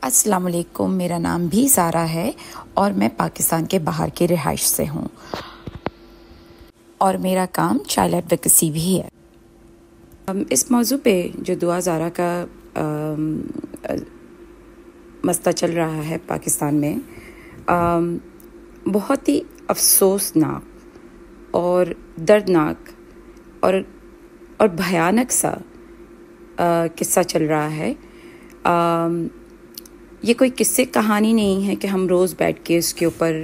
السلام علیکم، میرا نام بھی زارا ہے اور میں پاکستان کے باہر کی رہائش سے ہوں اور میرا کام چائلڈ ایڈوکیسی بھی ہے۔ اس موضوع پہ جو دعا زارا کا مسئلہ چل رہا ہے پاکستان میں، بہت ہی افسوسناک اور دردناک اور بھیانک سا قصہ چل رہا ہے۔ یہ کوئی قصے کہانی نہیں ہے کہ ہم روز بیٹھ کے اس کے اوپر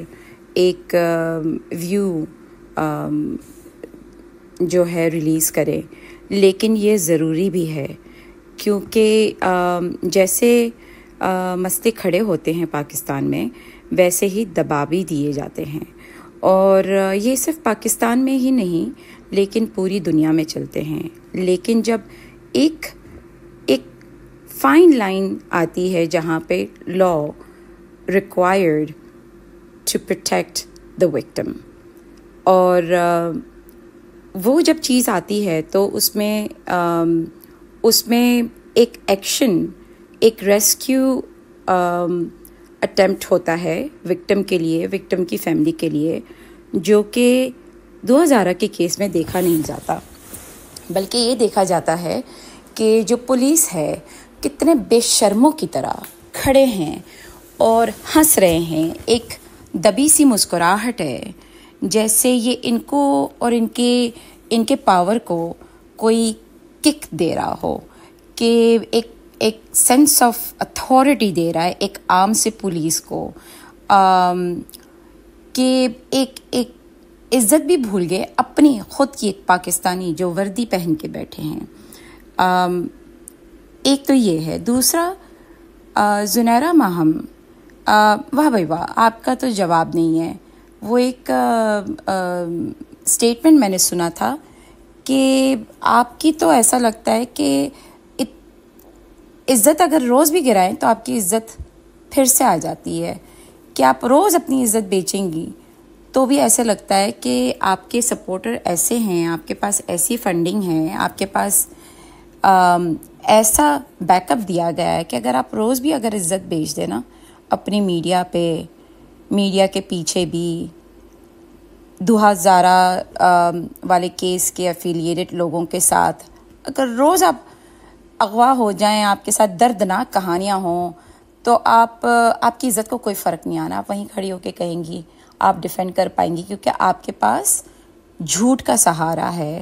ایک ویو جو ہے ریلیز کریں، لیکن یہ ضروری بھی ہے کیونکہ جیسے مسئلے کھڑے ہوتے ہیں پاکستان میں، ویسے ہی دبا بھی دیے جاتے ہیں، اور یہ صرف پاکستان میں ہی نہیں لیکن پوری دنیا میں چلتے ہیں۔ لیکن جب ایک فائن لائن آتی ہے جہاں پہ law required to protect the victim, اور وہ جب چیز آتی ہے تو اس میں ایک ایکشن، ایک ریسکیو اٹیمپٹ ہوتا ہے وکٹم کے لیے، وکٹم کی فیملی کے لیے، جو کہ دعا زارا کے کیس میں دیکھا نہیں جاتا، بلکہ یہ دیکھا جاتا ہے کہ جو پولیس ہے کتنے بے شرموں کی طرح کھڑے ہیں اور ہنس رہے ہیں، ایک دبی سی مسکراہٹ ہے، جیسے یہ ان کو اور ان کے پاور کو کوئی کک دے رہا ہو، کہ ایک سینس آف اتھارٹی دے رہا ہے ایک عام سے پولیس کو، کہ ایک عزت بھی بھول گئے اپنی خود کی، ایک پاکستانی جو وردی پہن کے بیٹھے ہیں۔ ایک تو یہ ہے۔ دوسرا، زنیرہ ماہم، واہ بھائی واہ، آپ کا تو جواب نہیں ہے۔ وہ ایک اسٹیٹمنٹ میں نے سنا تھا کہ آپ کی تو ایسا لگتا ہے کہ عزت اگر روز بھی گرائیں تو آپ کی عزت پھر سے آ جاتی ہے، کہ آپ روز اپنی عزت بیچیں گی تو بھی ایسے لگتا ہے کہ آپ کے سپورٹر ایسے ہیں، آپ کے پاس ایسی فنڈنگ ہے، آپ کے پاس ایسا بیک اپ دیا گیا ہے کہ اگر آپ روز بھی اگر عزت بیچ دیں نا اپنی میڈیا پہ، میڈیا کے پیچھے بھی، دعا زارا والے کیس کے افیلیٹڈ لوگوں کے ساتھ اگر روز آپ اغوا ہو جائیں، آپ کے ساتھ دردناک کہانیاں ہوں، تو آپ کی عزت کو کوئی فرق نہیں آنا، آپ وہیں کھڑی ہو کے کہیں گی، آپ ڈیفینڈ کر پائیں گی، کیونکہ آپ کے پاس جھوٹ کا سہارا ہے،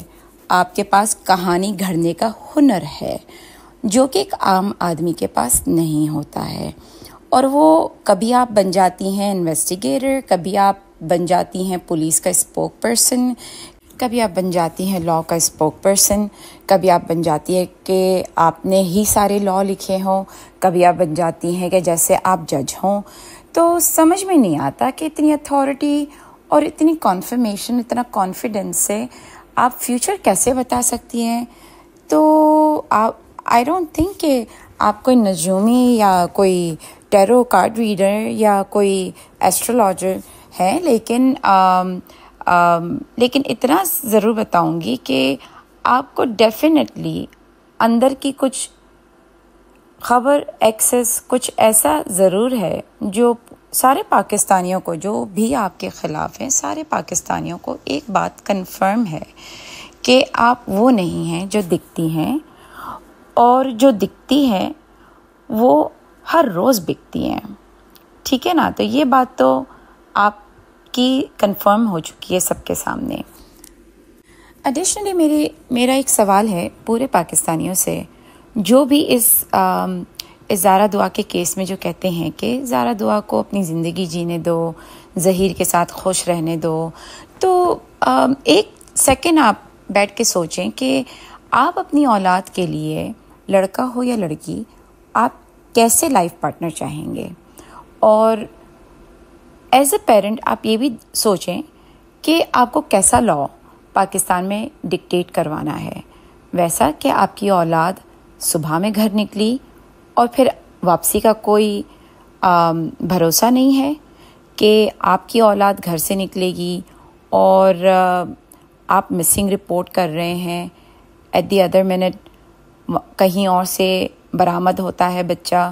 آپ کے پاس کہانی گھڑنے کا ہنر ہے، جو کہ ایک عام آدمی کے پاس نہیں ہوتا ہے۔ اور وہ کبھی آپ بن جاتی ہیں انویسٹیگیٹر، کبھی آپ بن جاتی ہیں پولیس کا اسپوک پرسن، کبھی آپ بن جاتی ہیں لا کا اسپوک پرسن، کبھی آپ بن جاتی ہے کہ آپ نے ہی سارے لا لکھے ہوں، کبھی آپ بن جاتی ہیں کہ جیسے آپ جج ہوں۔ تو سمجھ میں نہیں آتا کہ اتنی اتھارٹی اور اتنی کانفرمیشن، اتنا کانفیڈنس سے آپ فیوچر کیسے بتا سکتی ہیں۔ تو آئی ڈونٹ تھنک کہ آپ کوئی نجومی یا کوئی ٹیرو کارڈ ریڈر یا کوئی ایسٹرولوجر ہے، لیکن اتنا ضرور بتاؤں گی کہ آپ کو ڈیفینیٹلی اندر کی کچھ خبر ایکسس کچھ ایسا ضرور ہے جو سارے پاکستانیوں کو، جو بھی آپ کے خلاف ہیں، سارے پاکستانیوں کو ایک بات کنفرم ہے کہ آپ وہ نہیں ہیں جو دکھتی ہیں، اور جو دکھتی ہیں وہ ہر روز بکتی ہیں، ٹھیک ہے نا؟ تو یہ بات تو آپ کی کنفرم ہو چکی ہے سب کے سامنے۔ ایڈیشنلی میرا ایک سوال ہے پورے پاکستانیوں سے، جو بھی اس زارا دعا کے کیس میں جو کہتے ہیں کہ زارا دعا کو اپنی زندگی جینے دو، ظہیر کے ساتھ خوش رہنے دو، تو ایک سیکنڈ آپ بیٹھ کے سوچیں کہ آپ اپنی اولاد کے لیے، لڑکا ہو یا لڑکی، آپ کیسے لائف پارٹنر چاہیں گے، اور ایز اے پیرنٹ آپ یہ بھی سوچیں کہ آپ کو کیسا لا پاکستان میں ڈکٹیٹ کروانا ہے، ویسا کہ آپ کی اولاد صبح میں گھر نکلی اور پھر واپسی کا کوئی بھروسہ نہیں ہے، کہ آپ کی اولاد گھر سے نکلے گی اور آپ مسنگ رپورٹ کر رہے ہیں، ایٹ دی ادر منٹ کہیں اور سے برآمد ہوتا ہے بچہ،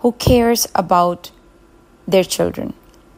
who cares about their children,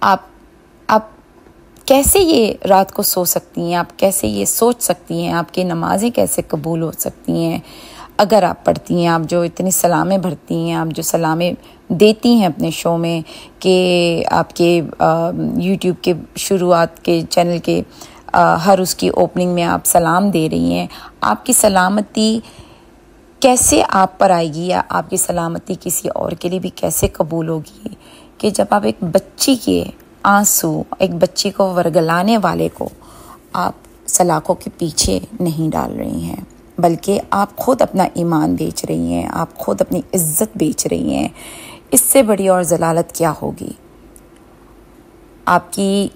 آپ کیسے یہ رات کو سو سکتی ہیں؟ آپ کیسے یہ سوچ سکتی ہیں؟ آپ کی نمازیں کیسے قبول ہو سکتی ہیں اگر آپ پڑھتی ہیں؟ آپ جو اتنی سلامیں بھرتی ہیں، آپ جو سلامیں دیتی ہیں اپنے شو میں، کہ آپ کے یوٹیوب کے شروعات کے چینل کے ہر اس کی اوپننگ میں آپ سلام دے رہی ہیں، آپ کی سلامتی کیسے آپ پر آئے گی، یا آپ کی سلامتی کسی اور کے لیے بھی کیسے قبول ہوگی کہ جب آپ ایک بچی کے آنسو، ایک بچی کو ورگلانے والے کو آپ سلاخوں کے پیچھے نہیں ڈال رہی ہیں، بلکہ آپ خود اپنا ایمان بیچ رہی ہیں، آپ خود اپنی عزت بیچ رہی ہیں۔ اس سے بڑی اور ضلالت کیا ہوگی؟ آپ کی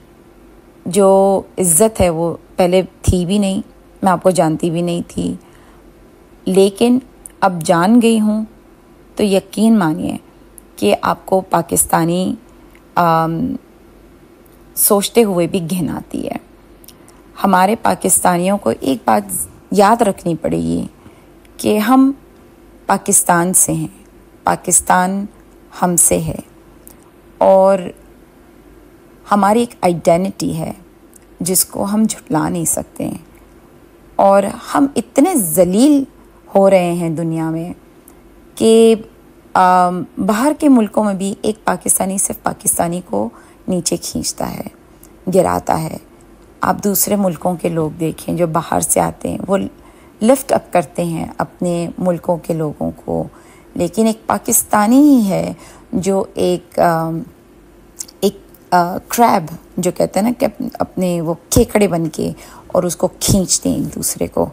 جو عزت ہے وہ پہلے تھی بھی نہیں، میں آپ کو جانتی بھی نہیں تھی، لیکن اب جان گئی ہوں تو یقین مانیے کہ آپ کو پاکستانی سوچتے ہوئے بھی گھن آتی ہے۔ ہمارے پاکستانیوں کو ایک بات یاد رکھنی پڑے گی کہ ہم پاکستان سے ہیں، پاکستان ہم سے ہے، اور ہماری ایک آئیڈینٹی ہے جس کو ہم جھٹلا نہیں سکتے ہیں، اور ہم اتنے ذلیل ہو رہے ہیں دنیا میں کہ باہر کے ملکوں میں بھی ایک پاکستانی صرف پاکستانی کو نیچے کھینچتا ہے، گراتا ہے۔ آپ دوسرے ملکوں کے لوگ دیکھیں جو باہر سے آتے ہیں، وہ لفٹ اپ کرتے ہیں اپنے ملکوں کے لوگوں کو، لیکن ایک پاکستانی ہی ہے جو ایک کریب جو کہتے ہیں نا کہ اپنے وہ کھیکڑے بن کے اور اس کو کھینچتے ہیں ایک دوسرے کو۔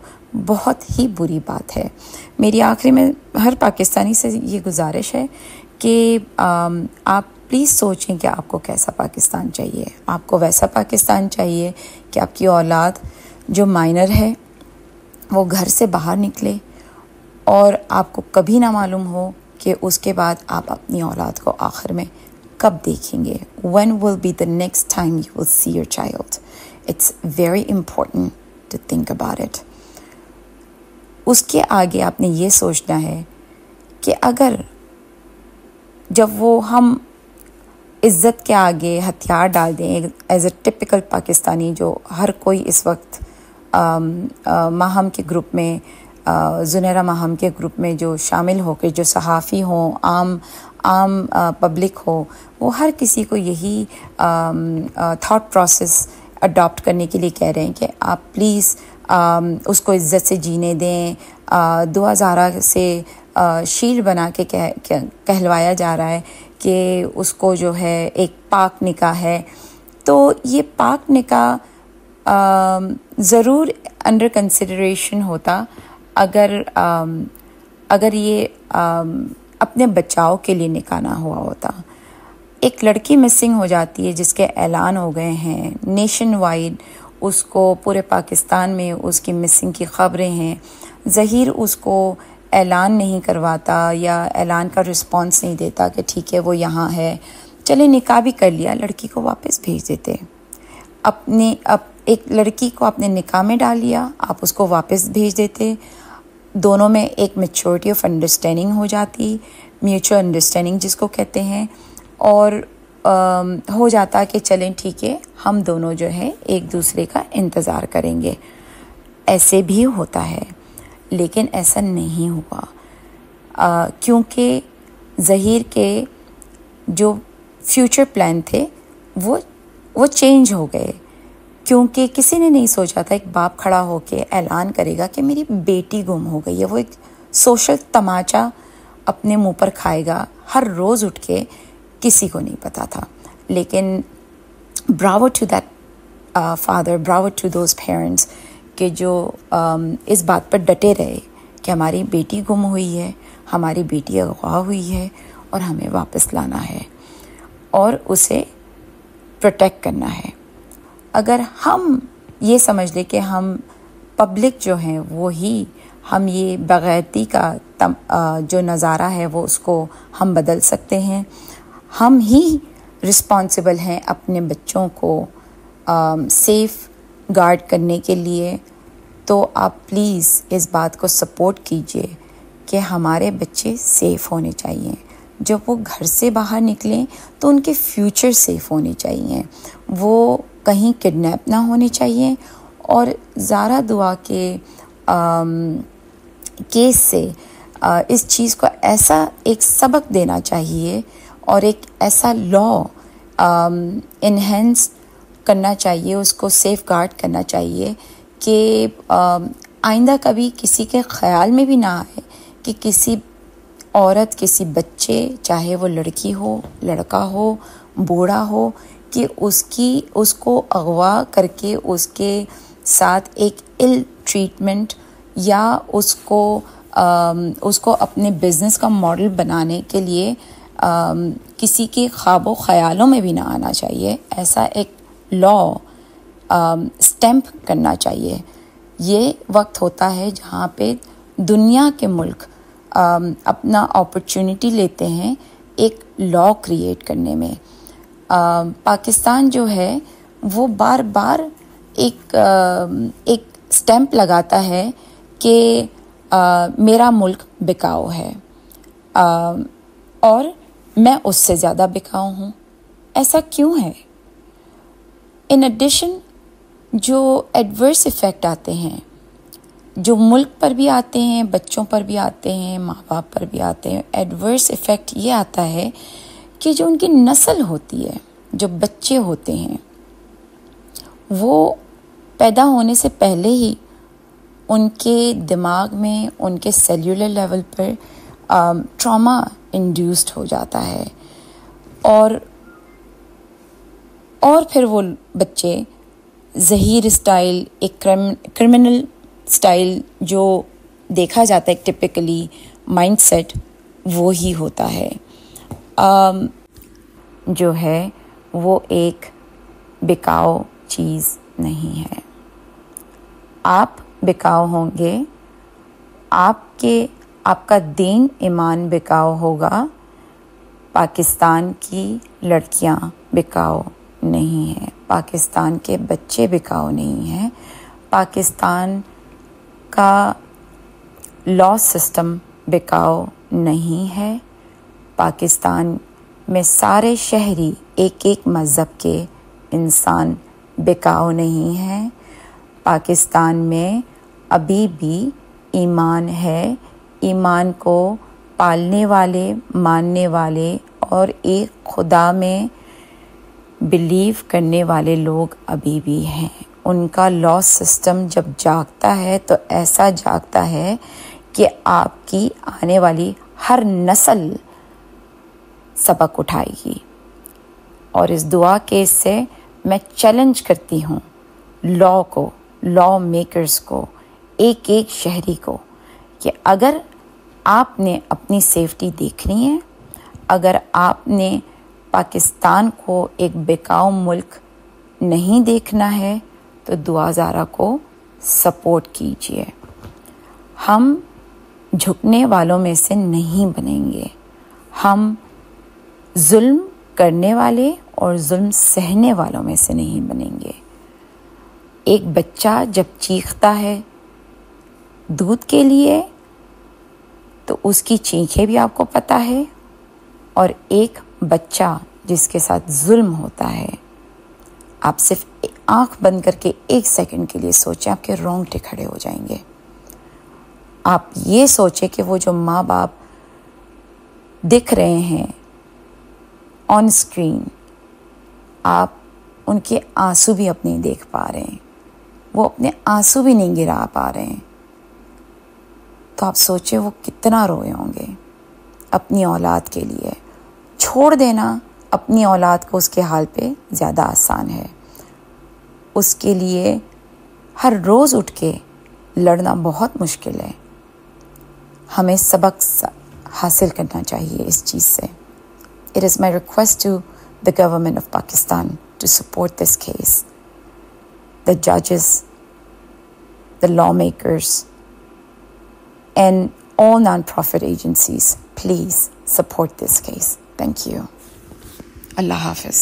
بہت ہی بری بات ہے۔ میری آخری میں ہر پاکستانی سے یہ گزارش ہے کہ آپ پلیز سوچیں کہ آپ کو کیسا پاکستان چاہیے۔ آپ کو ویسا پاکستان چاہیے کہ آپ کی اولاد جو مائنر ہے وہ گھر سے باہر نکلے اور آپ کو کبھی نہ معلوم ہو کہ اس کے بعد آپ اپنی اولاد کو آخر میں کب دیکھیں گے۔ When will be the next time you will see your child? It's very important to think about it. اس کے آگے آپ نے یہ سوچنا ہے کہ اگر جب وہ ہم عزت کے آگے ہتھیار ڈال دیں، ایز اے ٹپیکل پاکستانی جو ہر کوئی اس وقت ماہم کے گروپ میں، زنیرہ ماہم کے گروپ میں جو شامل ہو کے، جو صحافی ہوں، عام پبلک ہو، وہ ہر کسی کو یہی تھاٹ پروسیس اڈاپٹ کرنے کے لیے کہہ رہے ہیں کہ آپ پلیز اس کو عزت سے جینے دیں۔ 2000 سے شیل بنا کے کہلوایا جا رہا ہے کہ اس کو جو ہے ایک پاک نکاح ہے، تو یہ پاک نکاح ضرور انڈر کنسیڈریشن ہوتا اگر یہ اپنے بچاؤ کے لیے نکاح نہ ہوا ہوتا۔ ایک لڑکی مسنگ ہو جاتی ہے جس کے اعلان ہو گئے ہیں نیشن وائڈ، اس کو پورے پاکستان میں اس کی مسنگ کی خبریں ہیں، ظہیر اس کو اعلان نہیں کرواتا یا اعلان کا رسپانس نہیں دیتا کہ ٹھیک ہے وہ یہاں ہے، چلے نکاح بھی کر لیا، لڑکی کو واپس بھیج دیتے۔ ایک لڑکی کو اپنے نکاح میں ڈال لیا، آپ اس کو واپس بھیج دیتے، دونوں میں ایک میچورٹی آف انڈرسٹینڈنگ ہو جاتی، میوچل انڈرسٹینڈنگ جس کو کہتے ہیں، اور ہو جاتا کہ چلیں ٹھیک ہے ہم دونوں جو ہے ایک دوسرے کا انتظار کریں گے۔ ایسے بھی ہوتا ہے، لیکن ایسا نہیں ہوا کیونکہ ظہیر کے جو فیوچر پلان تھے وہ چینج ہو گئے، کیونکہ کسی نے نہیں سوچا تھا ایک باپ کھڑا ہو کے اعلان کرے گا کہ میری بیٹی گم ہو گئی ہے۔ وہ ایک سوشل تماچا اپنے منہ پر کھائے گا ہر روز اٹھ کے، کسی کو نہیں پتا تھا۔ لیکن bravo to that father, bravo to those parents کہ جو اس بات پر ڈٹے رہے کہ ہماری بیٹی گم ہوئی ہے، ہماری بیٹی اغوا ہوئی ہے اور ہمیں واپس لانا ہے اور اسے پروٹیکٹ کرنا ہے۔ اگر ہم یہ سمجھ لیں کہ ہم پبلک جو ہیں وہی ہم یہ بغیرتی کا جو نظارہ ہے وہ اس کو ہم بدل سکتے ہیں، ہم ہی رسپانسبل ہیں اپنے بچوں کو سیف گارڈ کرنے کے لیے، تو آپ پلیز اس بات کو سپورٹ کیجئے کہ ہمارے بچے سیف ہونے چاہیے۔ جب وہ گھر سے باہر نکلیں تو ان کے فیوچر سیف ہونے چاہیے، وہ کہیں کڈنیپ نہ ہونے چاہیے. اور زارا دعا کے کیس سے اس چیز کو ایسا ایک سبق دینا چاہیے اور ایک ایسا لا انہینس کرنا چاہیے، اس کو سیف گارڈ کرنا چاہیے کہ آئندہ کبھی کسی کے خیال میں بھی نہ آئے کہ کسی عورت، کسی بچے، چاہے وہ لڑکی ہو، لڑکا ہو، بوڑھا ہو، کہ اس کو اغوا کر کے اس کے ساتھ ایک ill ٹریٹمنٹ یا اس کو اپنے بزنس کا ماڈل بنانے کے لیے کسی کے خواب و خیالوں میں بھی نہ آنا چاہیے. ایسا ایک لا اسٹیمپ کرنا چاہیے. یہ وقت ہوتا ہے جہاں پہ دنیا کے ملک اپنا اپرچونٹی لیتے ہیں ایک لا کریٹ کرنے میں. پاکستان جو ہے وہ بار بار ایک اسٹیمپ لگاتا ہے کہ میرا ملک بکاؤ ہے اور میں اس سے زیادہ بکاؤ ہوں. ایسا کیوں ہے؟ ان ایڈیشن جو ایڈورس ایفیکٹ آتے ہیں، جو ملک پر بھی آتے ہیں، بچوں پر بھی آتے ہیں، ماں باپ پر بھی آتے ہیں، ایڈورس ایفیکٹ یہ آتا ہے کہ جو ان کی نسل ہوتی ہے، جو بچے ہوتے ہیں، وہ پیدا ہونے سے پہلے ہی ان کے دماغ میں، ان کے سیلولر لیول پر ٹراما انڈیوسڈ ہو جاتا ہے اور پھر وہ بچے زہیر اسٹائل، ایک کرمنل اسٹائل جو دیکھا جاتا ہے ایک ٹپکلی مائنڈ سیٹ، وہی ہوتا ہے جو ہے وہ ایک بکاؤ چیز نہیں ہے. آپ بکاؤ ہوں گے، آپ کا دین ایمان بکاؤ ہوگا. پاکستان کی لڑکیاں بکاؤ نہیں ہیں، پاکستان کے بچے بکاؤ نہیں ہیں، پاکستان کا لا سسٹم بکاؤ نہیں ہے. پاکستان میں سارے شہری، ایک ایک مذہب کے انسان بکاؤ نہیں ہیں. پاکستان میں ابھی بھی ایمان ہے. ایمان کو پالنے والے، ماننے والے اور ایک خدا میں بلیو کرنے والے لوگ ابھی بھی ہیں. ان کا لا سسٹم جب جاگتا ہے تو ایسا جاگتا ہے کہ آپ کی آنے والی ہر نسل سبق اٹھائے گی. اور اس دعا کے سے میں چیلنج کرتی ہوں لا کو، لا میکرز کو، ایک ایک شہری کو، کہ اگر آپ نے اپنی سیفٹی دیکھنی ہے، اگر آپ نے پاکستان کو ایک بکاؤ ملک نہیں دیکھنا ہے تو دعا زارا کو سپورٹ کیجیے. ہم جھکنے والوں میں سے نہیں بنیں گے، ہم ظلم کرنے والے اور ظلم سہنے والوں میں سے نہیں بنیں گے. ایک بچہ جب چیختا ہے دودھ کے لیے تو اس کی چیخیں بھی آپ کو پتہ ہے، اور ایک بچہ جس کے ساتھ ظلم ہوتا ہے، آپ صرف آنکھ بند کر کے 1 سیکنڈ کے لیے سوچیں، آپ کے رونگٹے کھڑے ہو جائیں گے. آپ یہ سوچیں کہ وہ جو ماں باپ دکھ رہے ہیں آن اسکرین، آپ ان کے آنسو بھی اپنے دیکھ پا رہے ہیں، وہ اپنے آنسو بھی نہیں گرا پا رہے ہیں، تو آپ سوچیں وہ کتنا روئے ہوں گے اپنی اولاد کے لیے. چھوڑ دینا اپنی اولاد کو اس کے حال پہ زیادہ آسان ہے. اس کے لیے ہر روز اٹھ کے لڑنا بہت مشکل ہے. ہمیں سبق حاصل کرنا چاہیے اس چیز سے. It is my request to the government of Pakistan to support this case. The judges, the lawmakers, and all non-profit agencies, please support this case. Thank you. Allah Hafiz.